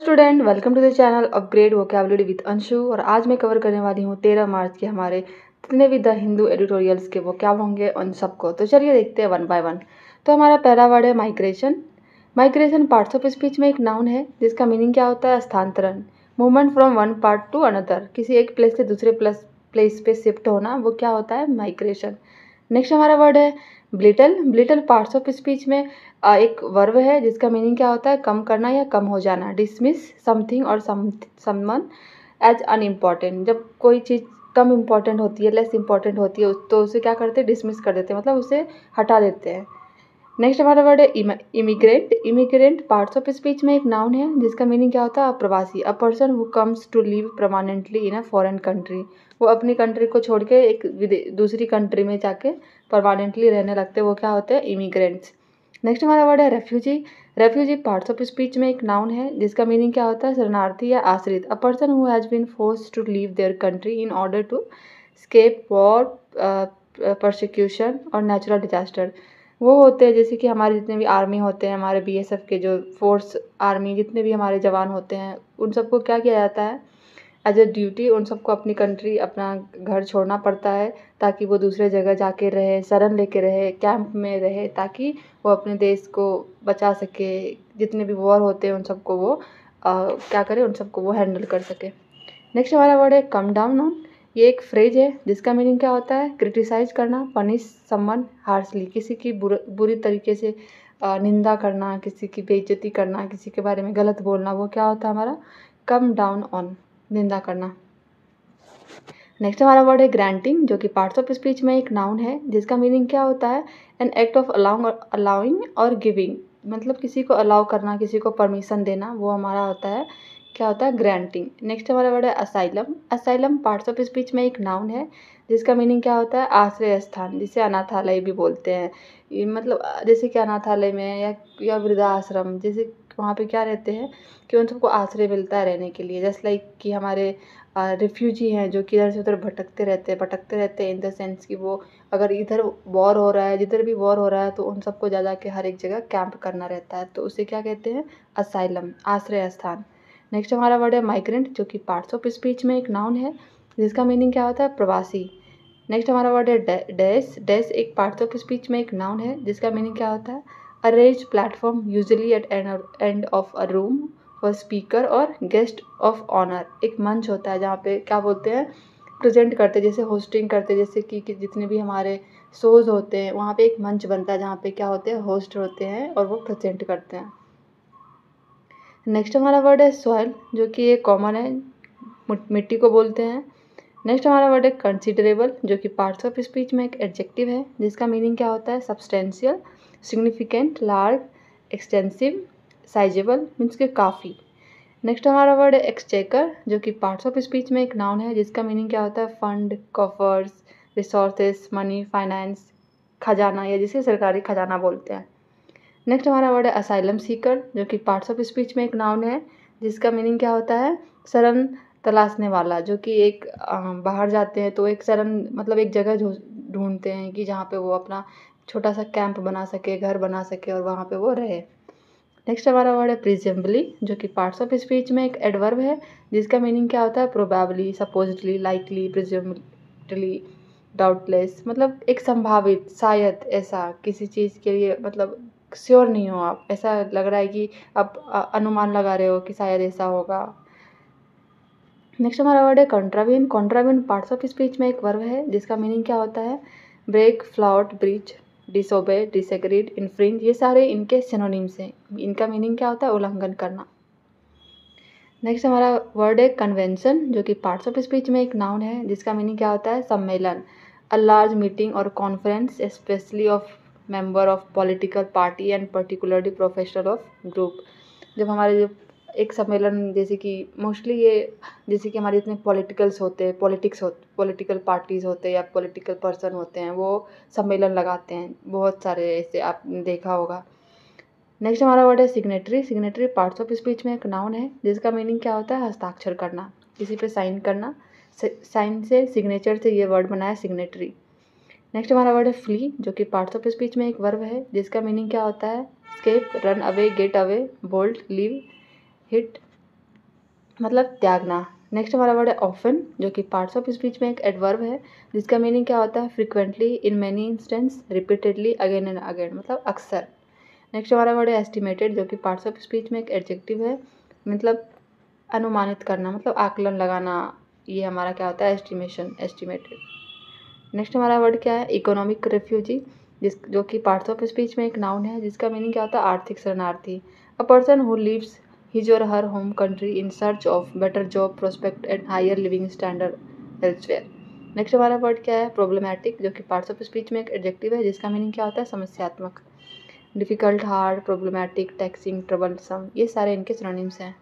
Student welcome to the channel upgrade vocabulary with Anshu. और आज मैं कवर करने वाली हूँ 13 मार्च के हमारे जितने भी द हिंदू एडिटोरियल्स के वो क्या होंगे उन सबको। तो चलिए देखते हैं वन बाय वन। तो हमारा पहला वर्ड है migration. Migration parts of speech में एक नाउन है जिसका मीनिंग क्या होता है? स्थानांतरण, movement from one part two another. किसी एक प्लेस से दूसरे प्लेस पे शिफ्ट होना, वो क्या होता है? माइग्रेशन। नेक्स्ट हमारा वर्ड है ब्लिटल। ब्लिटल पार्ट्स ऑफ स्पीच में एक वर्ब है जिसका मीनिंग क्या होता है? कम करना या कम हो जाना। डिसमिस समथिंग और समवन एज अनइम्पॉर्टेंट। जब कोई चीज़ कम इम्पॉर्टेंट होती है, लेस इम्पॉर्टेंट होती है, तो उसे क्या करते हैं? डिसमिस कर देते हैं, मतलब उसे हटा देते हैं। नेक्स्ट हमारा वर्ड है immigrant. Immigrant parts of speech में एक नाउन है जिसका मीनिंग क्या होता है? अप्रवासी। A person who comes to live permanently in a foreign country. वो अपनी कंट्री को छोड़ के एक दूसरी कंट्री में जाके परमानेंटली रहने लगते हैं, वो क्या होते हैं? इमिग्रेंट्स। नेक्स्ट हमारा वर्ड है refugee. Refugee parts of speech में एक नाउन है जिसका मीनिंग क्या होता है? शरणार्थी या आश्रित। A person who has been forced to leave their country in order to escape war, persecution और नेचुरल डिजास्टर। वो होते हैं जैसे कि हमारे जितने भी आर्मी होते हैं, हमारे बीएसएफ के जो फोर्स आर्मी जितने भी हमारे जवान होते हैं, उन सबको क्या किया जाता है? एज अ ड्यूटी उन सबको अपनी कंट्री, अपना घर छोड़ना पड़ता है ताकि वो दूसरे जगह जाके रहे, शरण लेके रहे, कैंप में रहे, ताकि वो अपने देश को बचा सके। जितने भी वॉर होते हैं उन सबको वो क्या करे? उन सबको वो हैंडल कर सके। नेक्स्ट हमारा वर्ड है कम डाउन ऑन। ये एक फ्रेज है जिसका मीनिंग क्या होता है? क्रिटिसाइज करना, पनिश समवन हार्शली। किसी की बुरी तरीके से निंदा करना, किसी की बेइज्जती करना, किसी के बारे में गलत बोलना, वो क्या होता है हमारा? कम डाउन ऑन, निंदा करना। नेक्स्ट हमारा वर्ड है ग्रांटिंग, जो कि पार्ट्स ऑफ स्पीच में एक नाउन है जिसका मीनिंग क्या होता है? एन एक्ट ऑफ अलाउइंग और गिविंग। मतलब किसी को अलाउ करना, किसी को परमिशन देना, वो हमारा होता है क्या होता है? ग्रांटिंग। नेक्स्ट हमारा वर्ड है asylum. Asylum parts of speech में एक नाउन है जिसका मीनिंग क्या होता है? आश्रय स्थान, जिसे अनाथालय भी बोलते हैं। ये मतलब जैसे कि अनाथालय में या वृद्धाश्रम, जैसे वहाँ पे क्या रहते हैं कि उन सबको आश्रय मिलता है रहने के लिए। जस्ट लाइक कि हमारे रिफ्यूजी हैं जो कि इधर से उधर भटकते रहते हैं इन द सेंस कि वो अगर इधर वॉर हो रहा है, जिधर भी वॉर हो रहा है, तो उन सबको जा के हर एक जगह कैंप करना रहता है, तो उसे क्या कहते हैं? असाइलम, आश्रय स्थान। नेक्स्ट हमारा वर्ड है माइग्रेंट, जो कि पार्ट्स ऑफ स्पीच में एक नाउन है जिसका मीनिंग क्या होता है? प्रवासी। नेक्स्ट हमारा वर्ड है डैश। डैश एक पार्ट्स ऑफ स्पीच में एक नाउन है जिसका मीनिंग क्या होता है? A raised platform usually at end of a room for speaker और गेस्ट ऑफ ऑनर। एक मंच होता है जहाँ पे क्या बोलते हैं? प्रेजेंट करते हैं, जैसे होस्टिंग करते हैं, जैसे कि जितने भी हमारे शोज़ होते हैं वहाँ पे एक मंच बनता है जहाँ पे क्या होते हैं? होस्ट होते हैं और वो प्रेजेंट करते हैं। नेक्स्ट हमारा वर्ड है सॉइल, जो कि ये कॉमन है, मिट्टी को बोलते हैं। नेक्स्ट हमारा वर्ड है कंसिडरेबल, जो कि पार्ट्स ऑफ स्पीच में एक एडजेक्टिव है जिसका मीनिंग क्या होता है? Substantial, significant, large, extensive, sizeable, means के काफ़ी। नेक्स्ट हमारा वर्ड है एक्सचेकर, जो कि पार्ट्स ऑफ स्पीच में एक नाउन है जिसका मीनिंग क्या होता है? Fund, coffers, resources, money, finance, खजाना, या जिसे सरकारी खजाना बोलते हैं। नेक्स्ट हमारा वर्ड है असाइलम सीकर, जो कि पार्ट्स ऑफ स्पीच में एक नाउन है जिसका मीनिंग क्या होता है? शरण तलाशने वाला। जो कि एक बाहर जाते हैं तो एक शरण, मतलब एक जगह ढूंढते हैं कि जहाँ पे वो अपना छोटा सा कैंप बना सके, घर बना सके और वहाँ पे वो रहे। नेक्स्ट हमारा वर्ड है प्रिजम्बली, जो कि पार्ट्स ऑफ स्पीच में एक एडवर्ब है जिसका मीनिंग क्या होता है? Probably, supposedly, likely, प्रिजम्बली, doubtless. मतलब एक संभावित, शायद, ऐसा किसी चीज़ के लिए, मतलब श्योर नहीं हो आप, ऐसा लग रहा है कि आप अनुमान लगा रहे हो कि शायद ऐसा होगा। नेक्स्ट हमारा वर्ड है contravene. Contravene parts of speech में एक वर्ब है जिसका मीनिंग क्या होता है? Break, flout, breach, disobey, disagreed, infringe. ये सारे इनके सिनोनिम्स हैं। इनका मीनिंग क्या होता है? उल्लंघन करना। नेक्स्ट हमारा वर्ड है कन्वेंशन, जो कि पार्ट्स ऑफ स्पीच में एक नाउन है जिसका मीनिंग क्या होता है? सम्मेलन, अ लार्ज मीटिंग और conference specially of member of political party and particularly professional of group. जब हमारे जो एक सम्मेलन, जैसे कि मोस्टली ये, जैसे कि हमारे जितने पॉलिटिकल्स होते हैं, पॉलिटिकल पार्टीज़ होते हैं या पॉलिटिकल पर्सन होते हैं, वो सम्मेलन लगाते हैं, बहुत सारे ऐसे आपने देखा होगा। नेक्स्ट हमारा वर्ड है signatory. Signatory parts of speech में एक नाउन है जिसका मीनिंग क्या होता है? हस्ताक्षर करना, किसी पे साइन करना। साइन से, सिग्नेचर से ये वर्ड बना है सिग्नेटरी। नेक्स्ट हमारा वर्ड है फ्ली, जो कि पार्ट्स ऑफ स्पीच में एक वर्ब है जिसका मीनिंग क्या होता है? Escape, run away, get away, bolt, leave, hit, मतलब त्यागना। नेक्स्ट हमारा वर्ड है ऑफन, जो कि पार्ट्स ऑफ स्पीच में एक एडवर्ब है जिसका मीनिंग क्या होता है, frequently, in many instance, repeatedly, again and again, मतलब अक्सर। नेक्स्ट हमारा वर्ड है एस्टिमेटेड, जो कि पार्ट्स ऑफ स्पीच में एक एडजेक्टिव है, मतलब अनुमानित करना, मतलब आकलन लगाना, ये हमारा क्या होता है, एस्टिमेशन, एस्टिमेटेड। नेक्स्ट हमारा वर्ड क्या है, इकोनॉमिक रेफ्यूजी, जो कि पार्ट्स ऑफ स्पीच में एक नाउन है जिसका मीनिंग क्या होता है, आर्थिक शरणार्थी। A person who leaves his or her home country in search of better job prospect and higher living standard elsewhere. Next हमारा वर्ड क्या है, प्रॉब्लमैटिक, जो कि पार्ट्स ऑफ स्पीच में एक एडजेक्टिव है जिसका मीनिंग क्या होता है, समस्यात्मक। Difficult, hard, problematic, taxing, troublesome, ये सारे इनके सिनोनिम्स हैं।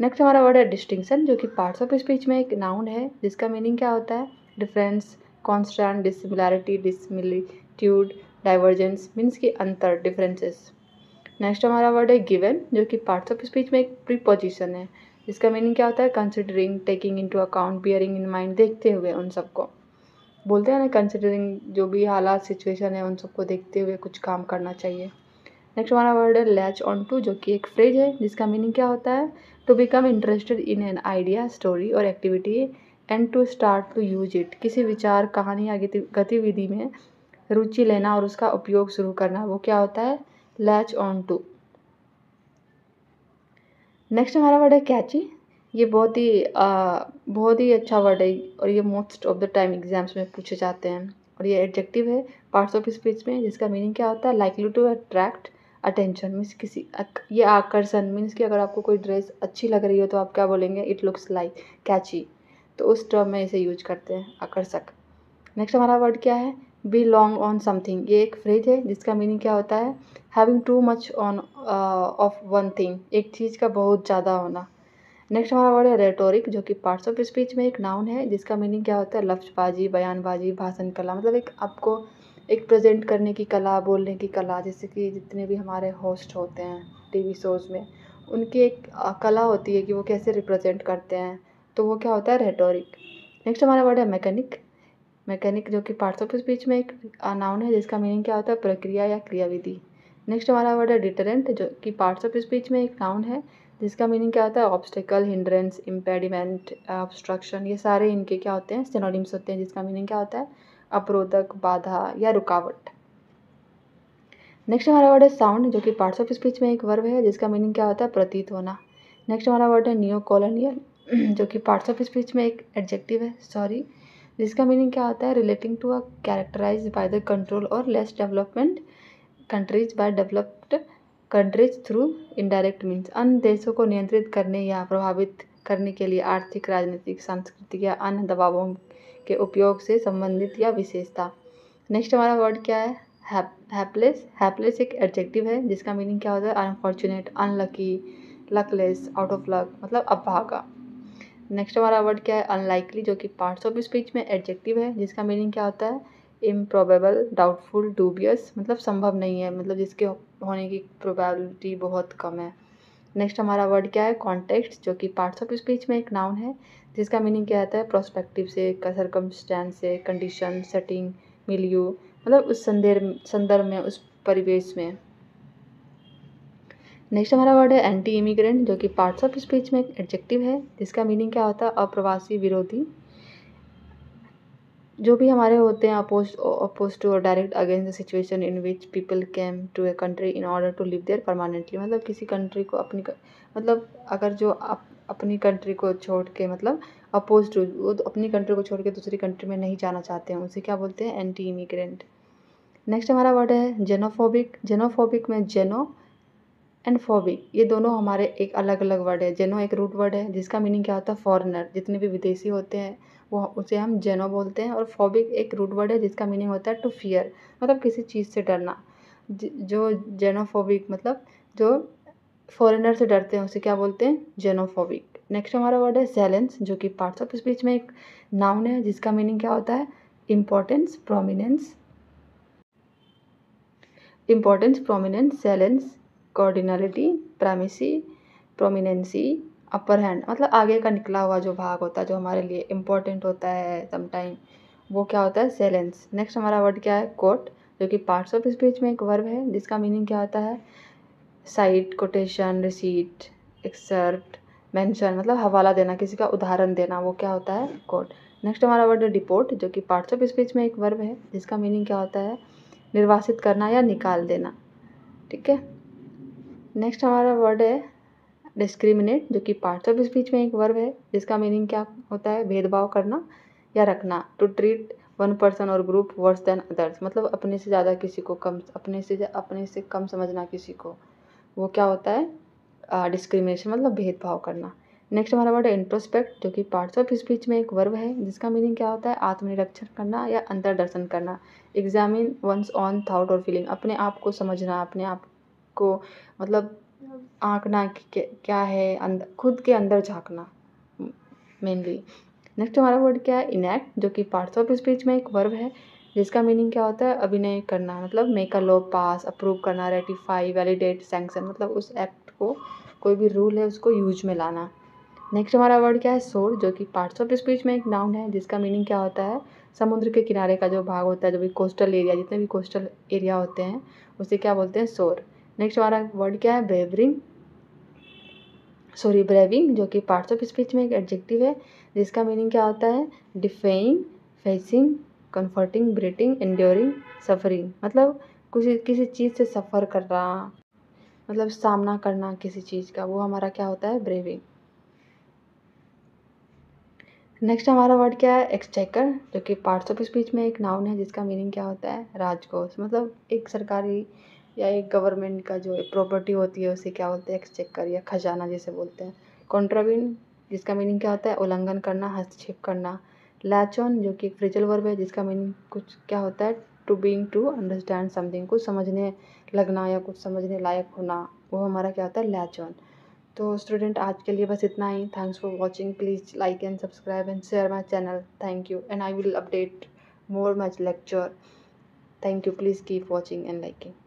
नेक्स्ट हमारा वर्ड है डिस्टिंक्शन, जो कि पार्ट्स ऑफ स्पीच में एक नाउन है जिसका मीनिंग क्या होता है, difference, constant, dissimilarity, dissimilitude, divergence, means की अंतर, डिफरेंसेस। नेक्स्ट हमारा वर्ड है गिवन, जो कि पार्ट्स ऑफ स्पीच में एक प्रीपोजिशन है जिसका मीनिंग क्या होता है, considering, taking into account, bearing in mind, देखते हुए उन सबको। बोलते हैं ना, कंसिडरिंग, जो भी हालात सिचुएशन है उन सबको देखते हुए कुछ काम करना चाहिए। नेक्स्ट हमारा वर्ड है लैच ऑन टू, जो कि एक फ्रेज है जिसका मीनिंग क्या होता है, to become interested in an idea, story और activity and to start to use it, किसी विचार, कहानी या गतिविधि में रुचि लेना और उसका उपयोग शुरू करना, वो क्या होता है, लैच ऑन टू। नेक्स्ट हमारा वर्ड है कैची, ये बहुत ही अच्छा वर्ड है और ये most of the time exams में पूछे जाते हैं। और ये एडजेक्टिव है पार्ट्स ऑफ स्पीच में जिसका मीनिंग क्या होता है, likely to attract attention, means ये आकर्षण, मीन्स कि अगर आपको कोई ड्रेस अच्छी लग रही हो तो आप क्या बोलेंगे, इट लुक्स लाइक कैची, तो उस टर्म में इसे यूज करते हैं, आकर्षक। नेक्स्ट हमारा वर्ड क्या है, बी लॉन्ग ऑन समथिंग, ये एक फ्रेज है जिसका मीनिंग क्या होता है, having too much on off one thing, एक चीज़ का बहुत ज़्यादा होना। नेक्स्ट हमारा वर्ड है रेटोरिक, जो कि पार्ट्स ऑफ स्पीच में एक नाउन है जिसका मीनिंग क्या होता है, लफ्ज़बाजी, बयानबाजी, भाषण कला, मतलब एक आपको एक प्रेजेंट करने की कला, बोलने की कला, जैसे कि जितने भी हमारे होस्ट होते हैं टीवी शोज़ में, उनकी एक कला होती है कि वो कैसे रिप्रेजेंट करते हैं, तो वो क्या होता है, रेटोरिक। नेक्स्ट हमारा वर्ड है मैकेनिक, मैकेनिक, जो कि पार्ट्स ऑफ स्पीच में एक नाउन है जिसका मीनिंग क्या होता है, प्रक्रिया या क्रियाविधि। नेक्स्ट हमारा वर्ड है डिटरेंट, जो कि पार्ट्स ऑफ स्पीच में एक नाउन है जिसका मीनिंग क्या होता है, ऑब्स्टिकल, हिंड्रेंस, इम्पेडिमेंट, ऑब्स्ट्रक्शन, ये सारे इनके क्या होते हैं, सिनोनिम्स होते हैं जिसका मीनिंग क्या होता है, अवरोधक, बाधा या रुकावट। नेक्स्ट हमारा वर्ड है साउंड, जो कि पार्ट्स ऑफ स्पीच में एक वर्ब है जिसका मीनिंग क्या होता है, प्रतीत होना। नेक्स्ट हमारा वर्ड है नियो कॉलोनियल, जो कि पार्ट्स ऑफ स्पीच में एक एडजेक्टिव है, सॉरी, जिसका मीनिंग क्या होता है, relating to a characterize by the control or less development countries by developed countries through indirect means, अन्य देशों को नियंत्रित करने या प्रभावित करने के लिए आर्थिक, राजनीतिक, सांस्कृतिक या अन्य दबावों के उपयोग से संबंधित या विशेषता। नेक्स्ट हमारा वर्ड क्या है, हैपलेस, हैपलेस एक एडजेक्टिव है जिसका मीनिंग क्या होता है, unfortunate, unlucky, luckless, out of luck, मतलब अभागा। नेक्स्ट हमारा वर्ड क्या है, अनलाइकली, जो कि पार्ट्स ऑफ स्पीच में एडजेक्टिव है जिसका मीनिंग क्या होता है, इम्प्रोबेबल, डाउटफुल, डूबियस, मतलब संभव नहीं है, मतलब जिसके होने की प्रोबेबिलिटी बहुत कम है। नेक्स्ट हमारा वर्ड क्या है, कॉन्टेक्स्ट, जो कि पार्ट्स ऑफ स्पीच में एक नाउन है जिसका मीनिंग क्या आता है, प्रोस्पेक्टिव से, सर्कमस्टेंस से, कंडीशन, सेटिंग, मिलियू, मतलब उस संदर्भ में, उस परिवेश में। नेक्स्ट हमारा वर्ड है एंटी इमिग्रेंट, जो कि पार्ट्स ऑफ स्पीच में एक एडजेक्टिव है जिसका मीनिंग क्या होता है, अप्रवासी, विरोधी, जो भी हमारे होते हैं अपोज टू और direct against the situation in which people came to a country in order to live there permanently, मतलब किसी कंट्री को मतलब अगर जो अपनी कंट्री को छोड़ के, मतलब अपोज टू, वो अपनी कंट्री को छोड़ के दूसरी कंट्री में नहीं जाना चाहते हैं, उसे क्या बोलते हैं, एंटी इमिग्रेंट। नेक्स्ट हमारा वर्ड है जेनोफोबिक, जेनोफोबिक में जेनो एंड फोबिक, ये दोनों हमारे एक अलग अलग वर्ड है। जेनो एक रूट वर्ड है जिसका मीनिंग क्या होता है, फॉरेनर, जितने भी विदेशी होते हैं वो उसे हम जेनो बोलते हैं। और फोबिक एक रूट वर्ड है जिसका मीनिंग होता है टू फियर, मतलब किसी चीज़ से डरना। जो जेनोफोबिक, मतलब जो फॉरेनर से डरते हैं उसे क्या बोलते हैं, जेनोफोबिक। नेक्स्ट हमारा वर्ड है सैलेंस, जो कि पार्ट्स ऑफ स्पीच में एक नाउन है जिसका मीनिंग क्या होता है, importance, prominence, importance, prominence, salience, cardinality, primacy, prominency, upper hand, मतलब आगे का निकला हुआ जो भाग होता है जो हमारे लिए इम्पोर्टेंट होता है समटाइम, वो क्या होता है, सैलेंस। नेक्स्ट हमारा वर्ड क्या है, कोट, जो कि पार्ट्स ऑफ स्पीच में एक वर्ब है जिसका मीनिंग क्या होता है, site, quotation, receipt, exert, mention मतलब हवाला देना, किसी का उदाहरण देना, वो क्या होता है? कोट। नेक्स्ट हमारा वर्ड है डिपोर्ट, जो कि पार्ट्स ऑफ स्पीच में एक वर्ब है जिसका मीनिंग क्या होता है? निर्वासित करना या निकाल देना। ठीक है। नेक्स्ट हमारा वर्ड है डिस्क्रिमिनेट, जो कि पार्ट्स ऑफ स्पीच में एक वर्ब है जिसका मीनिंग क्या होता है? भेदभाव करना या रखना। टू ट्रीट वन पर्सन और ग्रुप वर्स देन अदर्स, मतलब अपने से ज़्यादा किसी को कम, अपने से कम समझना किसी को, वो क्या होता है? डिस्क्रिमिनेशन, मतलब भेदभाव करना। नेक्स्ट हमारा वर्ड है इंट्रोस्पेक्ट, जो कि पार्ट्स ऑफ स्पीच में एक वर्ब है जिसका मीनिंग क्या होता है? आत्मनिरीक्षण करना या अंतर्दर्शन करना। एग्जामिन वंस ऑन थाउट और फीलिंग, अपने आप को समझना, अपने आप को मतलब आंकना कि क्या है, खुद के अंदर झांकना मेनली। नेक्स्ट हमारा वर्ड क्या है? इनैक्ट, जो कि पार्ट्स ऑफ स्पीच में एक वर्ब है जिसका मीनिंग क्या होता है? अभिनय करना, मतलब make a law pass, approve करना, रेटिफाई, वैलिडेट, सैंक्शन, मतलब उस एक्ट को, कोई भी रूल है उसको यूज में लाना। नेक्स्ट हमारा वर्ड क्या है? शोर, जो कि पार्ट्स ऑफ स्पीच में एक नाउन है जिसका मीनिंग क्या होता है? समुद्र के किनारे का जो भाग होता है, जो भी कोस्टल एरिया, जितने भी कोस्टल एरिया होते हैं उसे क्या बोलते हैं? शोर। नेक्स्ट हमारा वर्ड क्या है? ब्रेविंग, जो कि पार्ट्स ऑफ स्पीच में एक एडजेक्टिव है जिसका मीनिंग क्या होता है? डिफेइंग, फेसिंग, कंफर्टिंग, ब्रीटिंग, एंड्योरिंग, सफरिंग, मतलब किसी चीज़ से सफ़र करना, मतलब सामना करना किसी चीज़ का, वो हमारा क्या होता है? ब्रेविंग। नेक्स्ट हमारा वर्ड क्या है? एक्सचेकर, जो कि पार्ट्स ऑफ स्पीच में एक नाउन है जिसका मीनिंग क्या होता है? राजकोष, मतलब एक सरकारी या एक गवर्नमेंट का जो प्रॉपर्टी होती है उसे क्या बोलते हैं? एक्सचेकर या खजाना जिसे बोलते हैं। कॉन्ट्राविन, जिसका मीनिंग क्या होता है? उल्लंघन करना, हस्तक्षेप करना। लैच ऑन, जो कि एक फ्रेजल वर्ब है जिसका मीनिंग कुछ क्या होता है? टू अंडरस्टैंड समथिंग, कुछ समझने लगना या कुछ समझने लायक होना, वो हमारा क्या होता है? Latch on. तो स्टूडेंट आज के लिए बस इतना ही। Thanks for watching, please like and subscribe and share my channel. Thank you and I will update more much lecture. Thank you, please keep watching and liking.